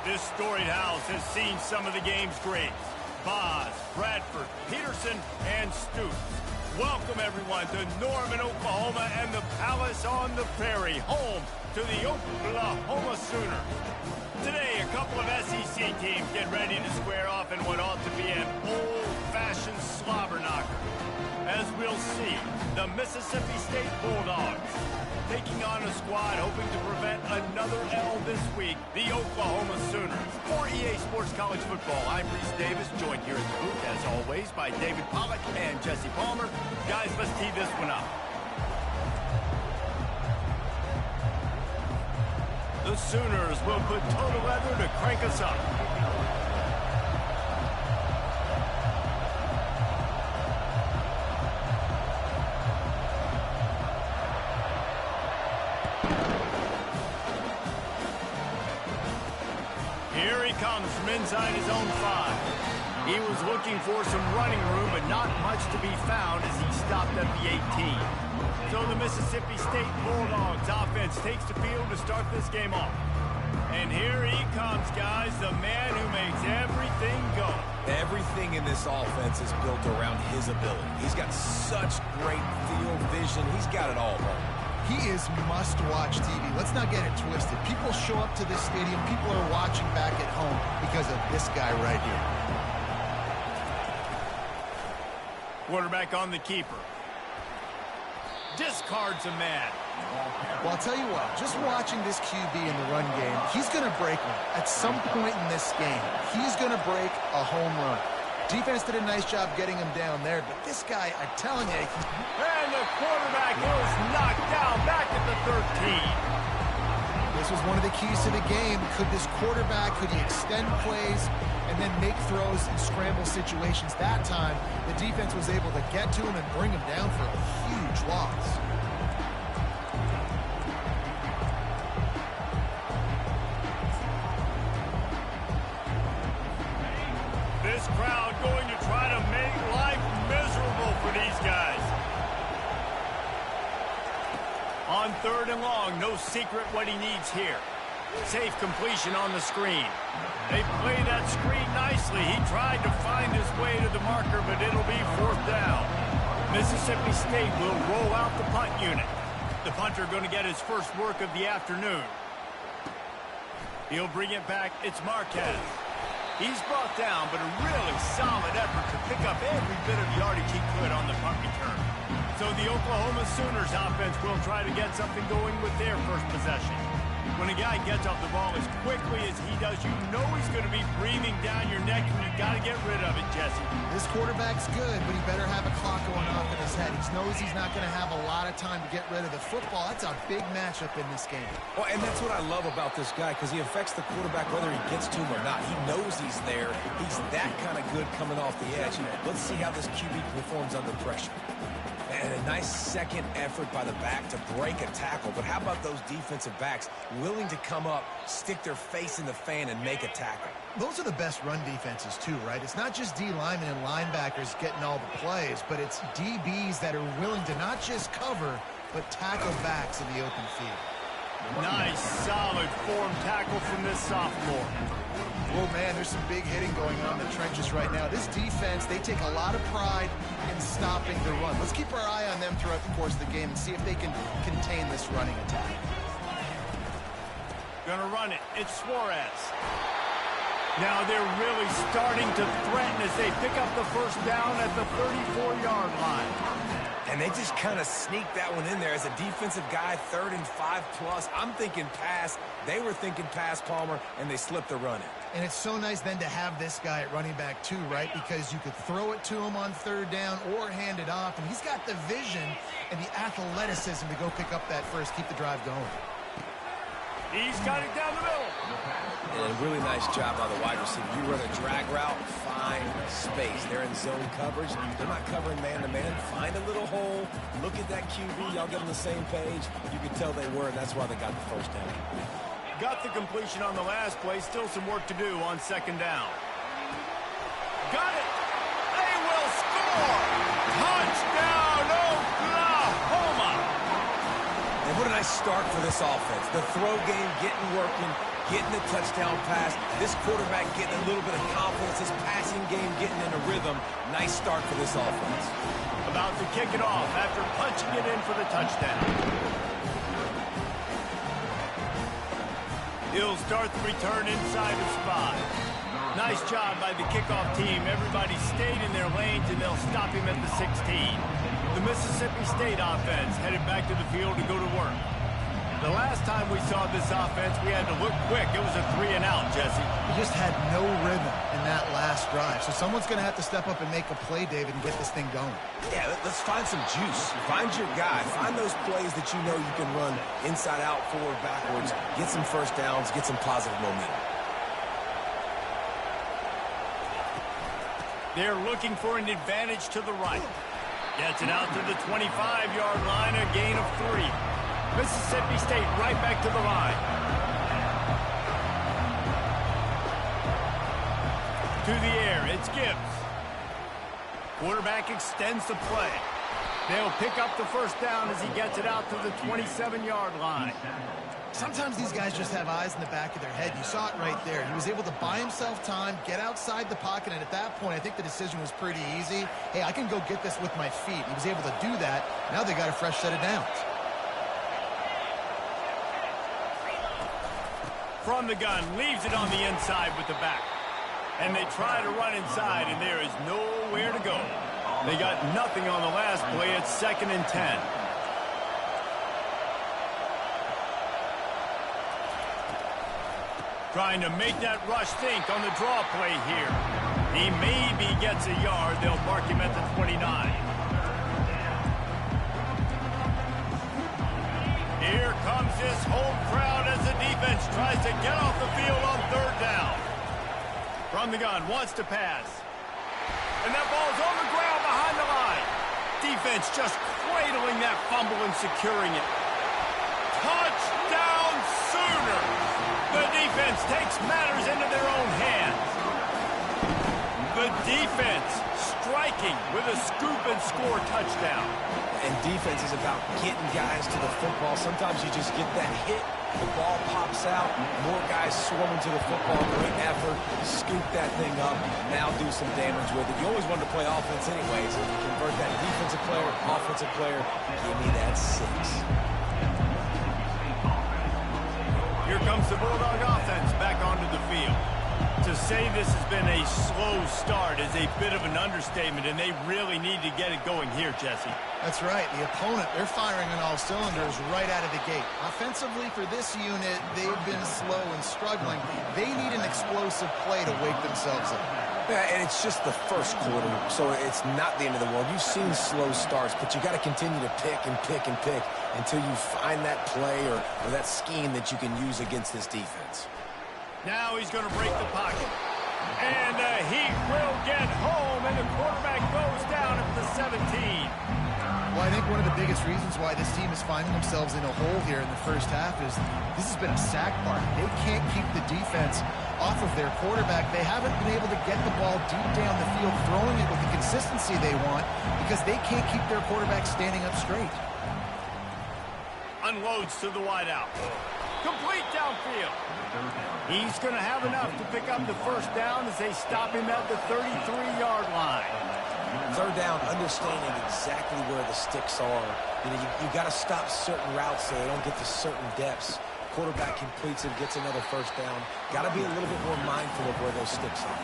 This storied house has seen some of the game's greats. Boz, Bradford, Peterson, and Stoops. Welcome, everyone, to Norman, Oklahoma, and the Palace on the Prairie, home to the Oklahoma Sooners. Today, a couple of SEC teams get ready to square off in what ought to be an old-fashioned slobber knocker. As we'll see, the Mississippi State Bulldogs taking on a squad hoping to prevent another L this week, the Oklahoma Sooners. For EA Sports College Football, I'm Reese Davis, joined here in the booth, as always, by David Pollack and Jesse Palmer. Guys, let's tee this one up. The Sooners will put total leather to crank us up. Here he comes from inside his own 5. He was looking for some running room, but not much to be found as he stopped at the 18. So the Mississippi State Bulldogs offense takes the field to start this game off. And here he comes, guys, the man who makes everything go. Everything in this offense is built around his ability. He's got such great field vision. He's got it all, bro. He is must-watch TV. Let's not get it twisted. People show up to this stadium. People are watching back at home because of this guy right here. Quarterback on the keeper. Discards a man. Well, I'll tell you what, just watching this QB in the run game, he's going to break one. At some point in this game, he's going to break a home run. Defense did a nice job getting him down there, but this guy, I'm telling you... And the quarterback is knocked down back at the 13. This was one of the keys to the game. Could this quarterback, could he extend plays and then make throws in scramble situations? That time, the defense was able to get to him and bring him down for a huge loss. This crowd going to try to make life miserable for these guys. On 3rd and long, no secret what he needs here. Safe completion on the screen. They play that screen nicely. He tried to find his way to the marker, but it'll be 4th down. Mississippi State will roll out the punt unit. The punter going to get his first work of the afternoon. He'll bring it back. It's Marquez. He's brought down, but a really solid effort to pick up every bit of yardage he could on the punt return. So the Oklahoma Sooners offense will try to get something going with their first possession. When a guy gets off the ball as quickly as he does, you know he's going to be breathing down your neck, and you got to get rid of it, Jesse. This quarterback's good, but he better have a clock going off in his head. He knows he's not going to have a lot of time to get rid of the football. That's a big matchup in this game. Well, and that's what I love about this guy, because he affects the quarterback whether he gets to him or not. He knows he's there. He's that kind of good coming off the edge. Let's see how this QB performs under pressure. And a nice second effort by the back to break a tackle. But how about those defensive backs willing to come up, stick their face in the fan, and make a tackle? Those are the best run defenses, too, right? It's not just D linemen and linebackers getting all the plays, but it's DBs that are willing to not just cover, but tackle backs in the open field. Nice, solid form tackle from this sophomore. Oh, man, there's some big hitting going on in the trenches right now. This defense, they take a lot of pride in stopping the run. Let's keep our eye on them throughout the course of the game and see if they can contain this running attack. Gonna run it. It's Suarez. Now they're really starting to threaten as they pick up the first down at the 34-yard line. And they just kind of sneaked that one in there as a defensive guy, 3rd and 5+. I'm thinking pass. They were thinking pass, Palmer, and they slipped the run in. And it's so nice then to have this guy at running back too, right? Because you could throw it to him on 3rd down or hand it off. And he's got the vision and the athleticism to go pick up that first, keep the drive going. He's got it down the middle. And a really nice job by the wide receiver. You run a drag route, find space. They're in zone coverage. They're not covering man-to-man. Find a little hole. Look at that QB. Y'all get on the same page. You can tell they were, and that's why they got the first down. Got the completion on the last play. Still some work to do on 2nd down. Got it. They will score. Touchdown, Oklahoma. And what a nice start for this offense. The throw game getting working. getting the touchdown pass. This quarterback getting a little bit of confidence. His passing game getting in a rhythm. Nice start for this offense. About to kick it off after punching it in for the touchdown. He'll start the return inside his 5. Nice job by the kickoff team. Everybody stayed in their lanes, and they'll stop him at the 16. The Mississippi State offense headed back to the field to go to work. The last time we saw this offense, we had to look quick. It was a 3-and-out, Jesse. He just had no rhythm in that last drive. So someone's going to have to step up and make a play, David, and get this thing going. Yeah, let's find some juice. Find your guy. Find those plays that you know you can run inside out, forward, backwards. Get some first downs. Get some positive momentum. They're looking for an advantage to the right. Gets it out to the 25-yard line, a gain of 3. Mississippi State right back to the line. To the air, it's Gibbs. Quarterback extends the play. They'll pick up the first down as he gets it out to the 27-yard line. Sometimes these guys just have eyes in the back of their head. You saw it right there. He was able to buy himself time, get outside the pocket, and at that point, I think the decision was pretty easy. Hey, I can go get this with my feet. He was able to do that. Now they got a fresh set of downs. From the gun, leaves it on the inside with the back. And they try to run inside, and there is nowhere to go. They got nothing on the last play. It's 2nd and 10. Trying to make that rush think on the draw play here. He maybe gets a yard. They'll mark him at the 29. Here comes this whole crowd as the defense tries to get off the field on 3rd down. From the gun, wants to pass. And that ball's on the ground behind the line. Defense just cradling that fumble and securing it. Touchdown Sooners! The defense takes matters into their own hands. The defense striking with a scoop and score touchdown. And defense is about getting guys to the football. Sometimes you just get that hit, the ball pops out, more guys swarming to the football, great effort, scoop that thing up, now do some damage with it. You always wanted to play offense anyways. Convert that defensive player, offensive player, give me that 6. Here comes the Bulldog offense back onto the field. To say this has been a slow start is a bit of an understatement, and they really need to get it going here, Jesse. That's right. The opponent, they're firing on all cylinders right out of the gate. Offensively, for this unit, they've been slow and struggling. They need an explosive play to wake themselves up. Yeah, and it's just the first quarter, so it's not the end of the world. You've seen slow starts, but you got to continue to pick and pick and pick until you find that play or that scheme that you can use against this defense. Now he's going to break the pocket. And he will get home, and the quarterback goes down at the 17. Well, I think one of the biggest reasons why this team is finding themselves in a hole here in the first half is this has been a sack party. They can't keep the defense off of their quarterback. They haven't been able to get the ball deep down the field, throwing it with the consistency they want because they can't keep their quarterback standing up straight. Unloads to the wideout. Complete downfield. He's going to have enough to pick up the first down as they stop him at the 33-yard line. 3rd down, understanding exactly where the sticks are. You know, you got to stop certain routes so they don't get to certain depths. Quarterback completes it, gets another first down. Got to be a little bit more mindful of where those sticks are.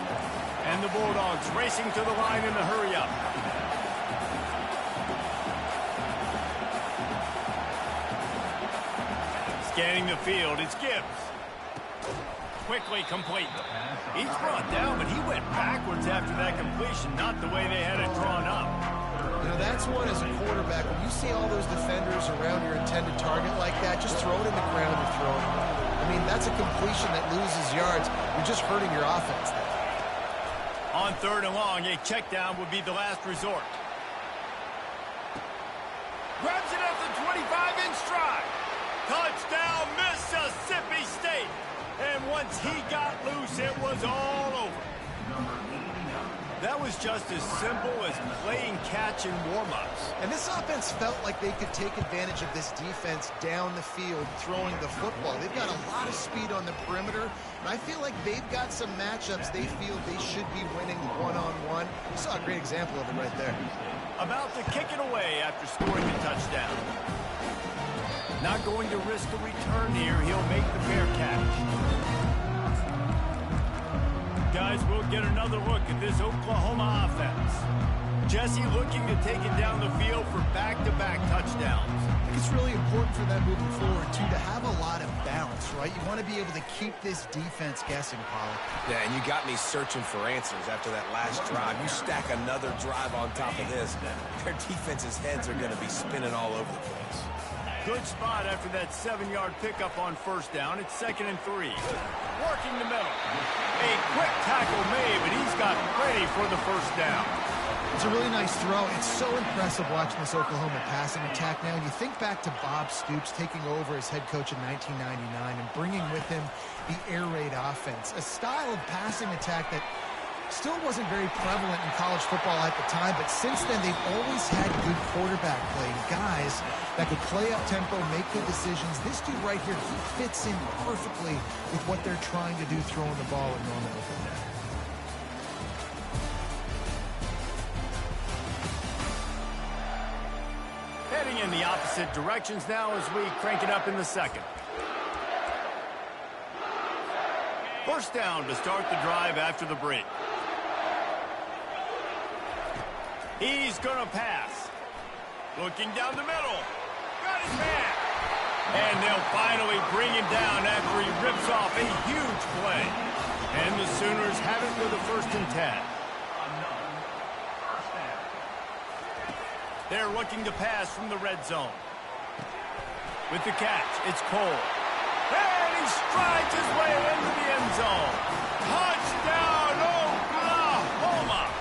And the Bulldogs racing to the line in the hurry-up. Scanning the field, it's Gibbs. Quickly complete. He's brought down, but he went backwards after that completion, not the way they had it drawn up. You know, that's one as a quarterback. When you see all those defenders around your intended target like that, just throw it in the ground or throw it. I mean, that's a completion that loses yards. You're just hurting your offense there. On 3rd and long, a check down would be the last resort. Grabs it at the 25 in stride. Touchdown, Mississippi State. And once he got loose, it was all over. That was just as simple as playing catch in warm-ups. And this offense felt like they could take advantage of this defense down the field, throwing the football. They've got a lot of speed on the perimeter, and I feel like they've got some matchups they feel they should be winning one-on-one. You saw a great example of it right there. About to kick it away after scoring the touchdown. Not going to risk a return here. He'll make the fair catch. Guys, we'll get another look at this Oklahoma offense. Jesse looking to take it down the field for back-to-back touchdowns. I think it's really important for them moving forward, too, to have a lot of balance, right? You want to be able to keep this defense guessing, Pollard. Yeah, and you got me searching for answers after that last drive. You stack another drive on top of this, their defense's heads are going to be spinning all over the place. Good spot after that 7-yard pickup on first down. It's 2nd and 3. Working the middle. A quick tackle made, but he's got ready for the first down. It's a really nice throw. It's so impressive watching this Oklahoma passing attack now. And you think back to Bob Stoops taking over as head coach in 1999 and bringing with him the air raid offense, a style of passing attack that still wasn't very prevalent in college football at the time, but since then they've always had good quarterback play, guys that could play up tempo, make good decisions. This dude right here, he fits in perfectly with what they're trying to do throwing the ball at Norman Oklahoma. Heading in the opposite directions now as we crank it up in the second. First down to start the drive after the break. He's going to pass. Looking down the middle. Got his man. And they'll finally bring him down after he rips off a huge play. And the Sooners have it with a 1st and 10. They're looking to pass from the red zone. With the catch, it's Cole. And he strides his way into the end zone. Touchdown, Oklahoma!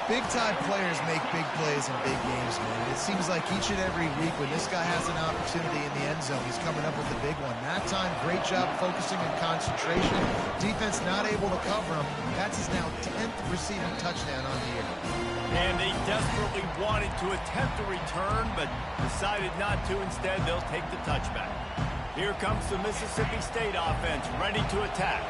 Big-time players make big plays in big games, man. It seems like each and every week when this guy has an opportunity in the end zone, he's coming up with a big one. That time, great job focusing and concentration. Defense not able to cover him. That's his now 10th receiving touchdown on the year. And they desperately wanted to attempt a return, but decided not to. Instead, they'll take the touchback. Here comes the Mississippi State offense, ready to attack.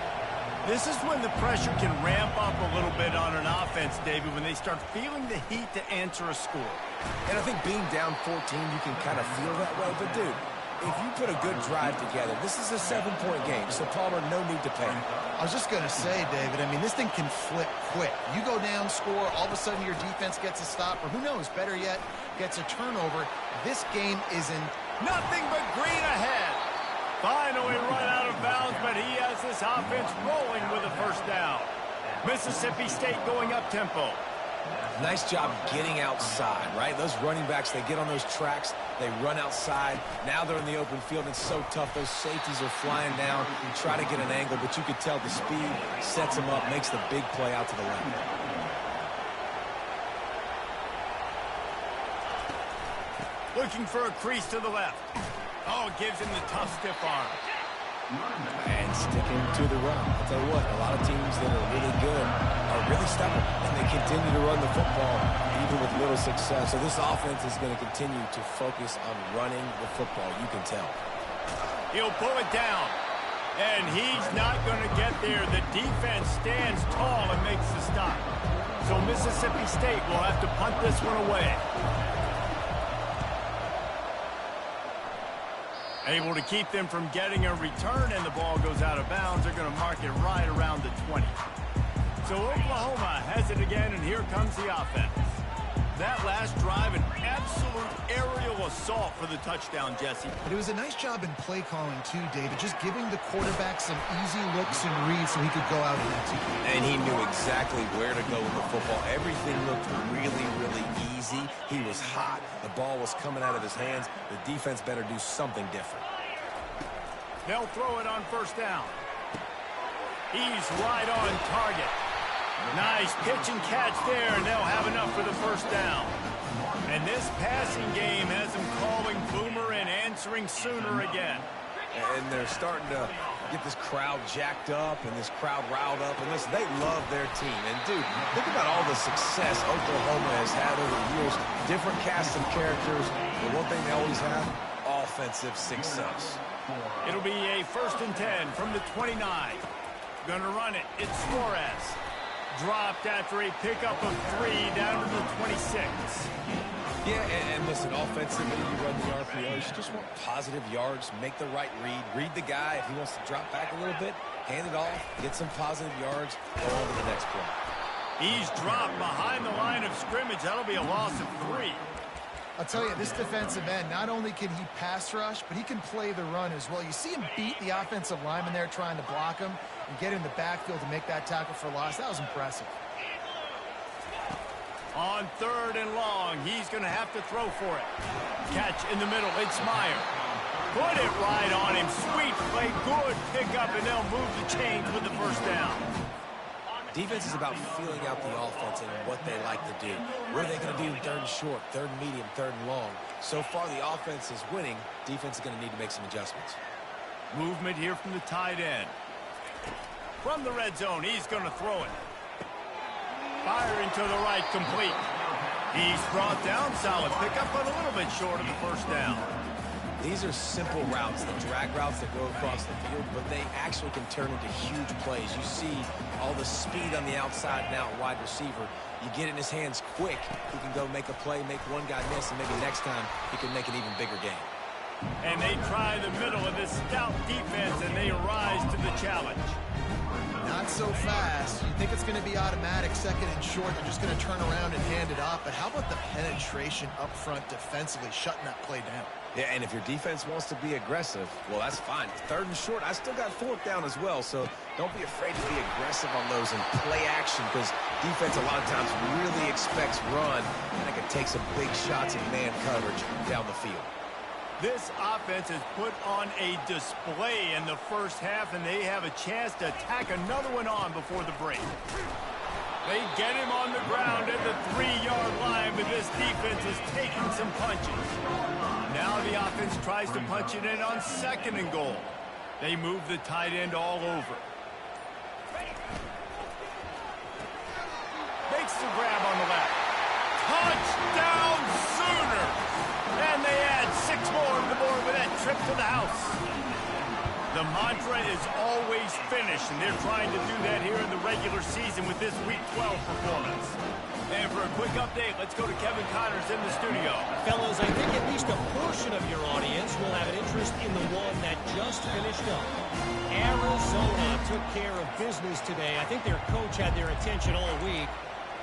This is when the pressure can ramp up a little bit on an offense, David, when they start feeling the heat to answer a score. And I think being down 14, you can kind of feel that way. But, dude, if you put a good drive together, this is a 7-point game, so Palmer, no need to panic. I was just going to say, David, I mean, this thing can flip quick. You go down, score, all of a sudden your defense gets a stop, or who knows, better yet, gets a turnover. This game is in nothing but green ahead. Finally run out of bounds, but he has this offense rolling with a 1st down. Mississippi State going up tempo. Nice job getting outside, right? Those running backs, they get on those tracks, they run outside. Now they're in the open field. It's so tough. Those safeties are flying down. You try to get an angle, but you could tell the speed sets them up, makes the big play out to the left. Looking for a crease to the left. Oh, gives him the tough stiff arm. And sticking to the run. I'll tell you what, a lot of teams that are really good are really stubborn, and they continue to run the football even with little success. So this offense is going to continue to focus on running the football, you can tell. He'll pull it down, and he's not going to get there. The defense stands tall and makes the stop. So Mississippi State will have to punt this one away. Able to keep them from getting a return, and the ball goes out of bounds. They're going to mark it right around the 20. So Oklahoma has it again, and here comes the offense. That last drive, an absolute aerial assault for the touchdown, Jesse. But it was a nice job in play calling, too, David, just giving the quarterback some easy looks and reads so he could go out and execute. And he knew exactly where to go with the football. Everything looked really, really easy. He was hot. The ball was coming out of his hands. The defense better do something different. They'll throw it on 1st down. He's right on target. Nice pitch and catch there, and they'll have enough for the 1st down. And this passing game has them calling Boomer and answering Sooner again. And they're starting to Get this crowd jacked up and this crowd riled up. And listen, they love their team. And, dude, think about all the success Oklahoma has had over the years. Different casts of characters. But one thing they always have, offensive success. It'll be a 1st and 10 from the 29. Gonna run it. It's Suarez. Dropped after a pickup of 3 down to the 26. Yeah, and listen, offensively, you run the RPOs. You just want positive yards, make the right read the guy. If he wants to drop back a little bit, hand it off, get some positive yards, go on to the next play. He's dropped behind the line of scrimmage. That'll be a loss of 3. I'll tell you, this defensive end, not only can he pass rush, but he can play the run as well. You see him beat the offensive lineman there trying to block him and get in the backfield to make that tackle for loss. That was impressive. On 3rd and long, he's going to have to throw for it. Catch in the middle. It's Meyer. Put it right on him. Sweet play. Good pickup, and they'll move the chains with the 1st down. Defense is about feeling out the offense and what they like to do. What are they going to do in 3rd and short, 3rd and medium, 3rd and long? So far, the offense is winning. Defense is going to need to make some adjustments. Movement here from the tight end. From the red zone, he's going to throw it. Firing to the right, complete. He's brought down. Solid pickup, but a little bit short of the 1st down. These are simple routes, the drag routes that go across the field, but they actually can turn into huge plays. You see all the speed on the outside now, wide receiver. You get it in his hands quick, he can go make a play, make one guy miss, and maybe next time he can make an even bigger game. And they try the middle of this stout defense, and they rise to the challenge. Not so fast. You think it's going to be automatic, 2nd and short. They're just going to turn around and hand it off. But how about the penetration up front defensively, shutting that play down? Yeah, and if your defense wants to be aggressive, well, that's fine. 3rd and short, I still got 4th down as well, so don't be afraid to be aggressive on those and play action, because defense a lot of times really expects run, and it can take some big shots in man coverage down the field. This offense has put on a display in the 1st half, and they have a chance to tack another one on before the break. They get him on the ground at the 3-yard line, but this defense is taking some punches. Now the offense tries to punch it in on 2nd and goal. They move the tight end all over. Makes the grab on the left. Touchdown Sooners! And they add 6 more to the board with that trip to the house. The mantra is always finish, and they're trying to do that here in the regular season with this Week 12 performance. And for a quick update, let's go to Kevin Connors in the studio. Fellas, I think at least a portion of your audience will have an interest in the one that just finished up. Arizona took care of business today. I think their coach had their attention all week.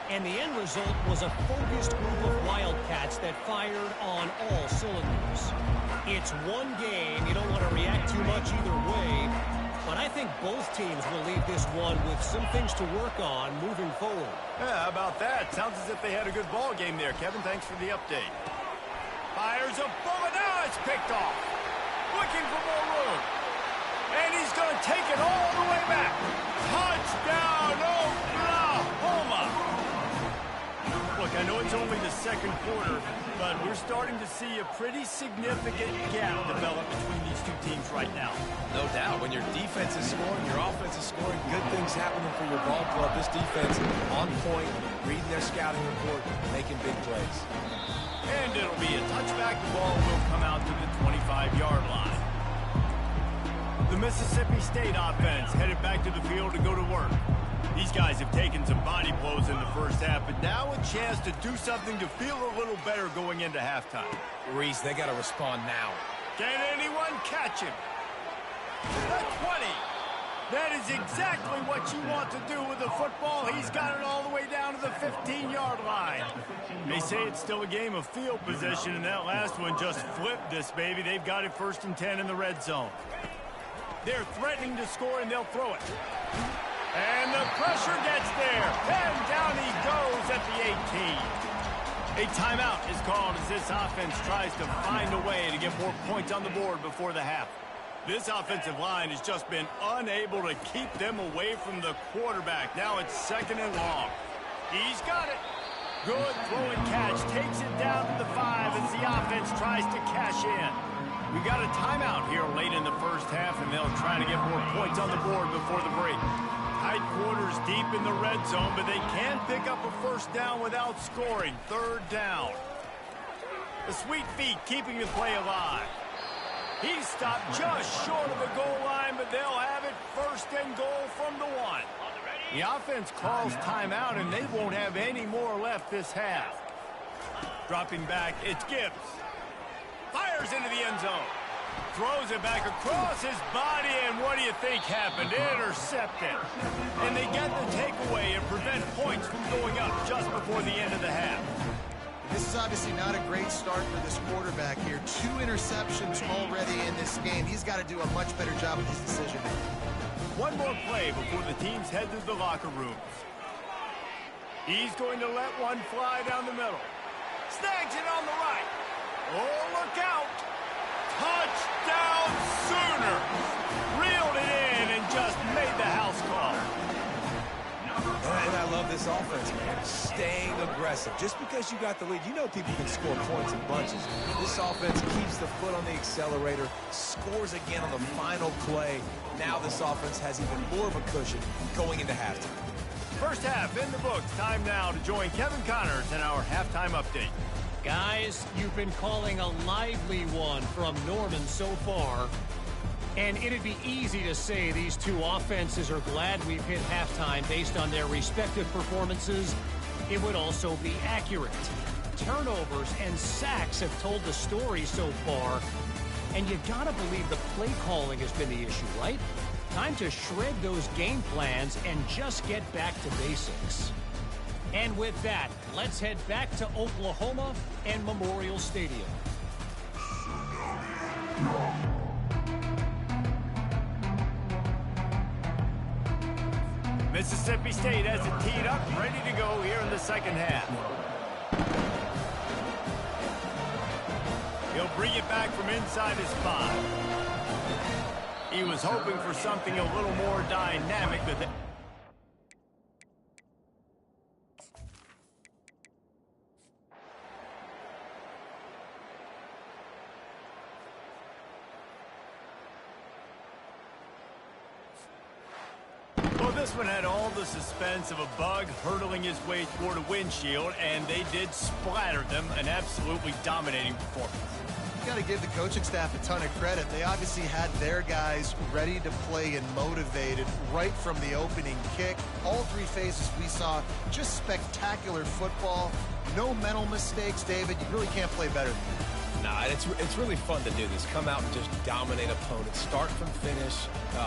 And the end result was a focused group of Wildcats that fired on all cylinders. It's one game. You don't want to react too much either way. But I think both teams will leave this one with some things to work on moving forward. Yeah, how about that? Sounds as if they had a good ball game there. Kevin, thanks for the update. Fires a bullet. Now it's picked off. Looking for more room. And he's going to take it all the way back. Touchdown, Oklahoma! Look, I know it's only the 2nd quarter, but we're starting to see a pretty significant gap develop between these two teams right now. No doubt. When your defense is scoring, your offense is scoring, good things happening for your ball club. This defense on point, reading their scouting report, making big plays. And it'll be a touchback. The ball will come out to the 25-yard line. The Mississippi State offense headed back to the field to go to work. These guys have taken some body blows in the 1st half, but now a chance to do something to feel a little better going into halftime. Reese, they got to respond now. Can anyone catch him? The 20. That is exactly what you want to do with the football. He's got it all the way down to the 15-yard line. They say it's still a game of field position, and that last one just flipped this baby. They've got it 1st and 10 in the red zone. They're threatening to score, and they'll throw it. And the pressure gets there. And down he goes at the 18. A timeout is called as this offense tries to find a way to get more points on the board before the half. This offensive line has just been unable to keep them away from the quarterback. Now it's 2nd and long. He's got it. Good throw and catch. Takes it down to the 5 as the offense tries to cash in. We got a timeout here late in the first half, and they'll try to get more points on the board before the break. Tight quarters deep in the red zone, but they can pick up a first down without scoring. Third down. The sweet feet keeping the play alive. He's stopped just short of the goal line, but they'll have it first and goal from the 1. The offense calls timeout, and they won't have any more left this half. Dropping back, it's Gibbs. Fires into the end zone. Throws it back across his body, and what do you think happened? Intercepted. And they get the takeaway and prevent points from going up just before the end of the half. This is obviously not a great start for this quarterback here. 2 interceptions already in this game. He's got to do a much better job with his decision making. One more play before the teams head to the locker rooms. He's going to let one fly down the middle. Snags it on the right. Oh, look out. Touchdown Sooners! Reeled it in and just made the house call. And I love this offense, man. Staying aggressive. Just because you got the lead, you know people can score points in bunches. This offense keeps the foot on the accelerator, scores again on the final play. Now this offense has even more of a cushion going into halftime. First half in the books. Time now to join Kevin Connors in our halftime update. Guys, you've been calling a lively one from Norman so far. And it'd be easy to say these two offenses are glad we've hit halftime based on their respective performances. It would also be accurate. Turnovers and sacks have told the story so far. And you gotta believe the play calling has been the issue, right? Time to shred those game plans and just get back to basics. And with that, let's head back to Oklahoma and Memorial Stadium. Mississippi State has it teed up, ready to go here in the second half. He'll bring it back from inside his 5. He was hoping for something a little more dynamic than that. Well, this one had all the suspense of a bug hurtling his way toward a windshield, and they did splatter them. An absolutely dominating performance. You got to give the coaching staff a ton of credit. They obviously had their guys ready to play and motivated right from the opening kick. All 3 phases we saw, just spectacular football. No mental mistakes, David. You really can't play better than that. Nah, it's really fun to do this. Come out and just dominate opponents. Start from finish.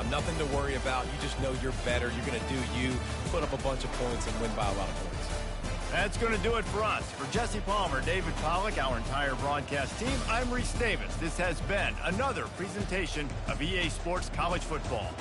Nothing to worry about. You just know you're better. You're going to do you, put up a bunch of points, and win by a lot of points. That's going to do it for us. For Jesse Palmer, David Pollack, our entire broadcast team, I'm Reese Davis. This has been another presentation of EA Sports College Football.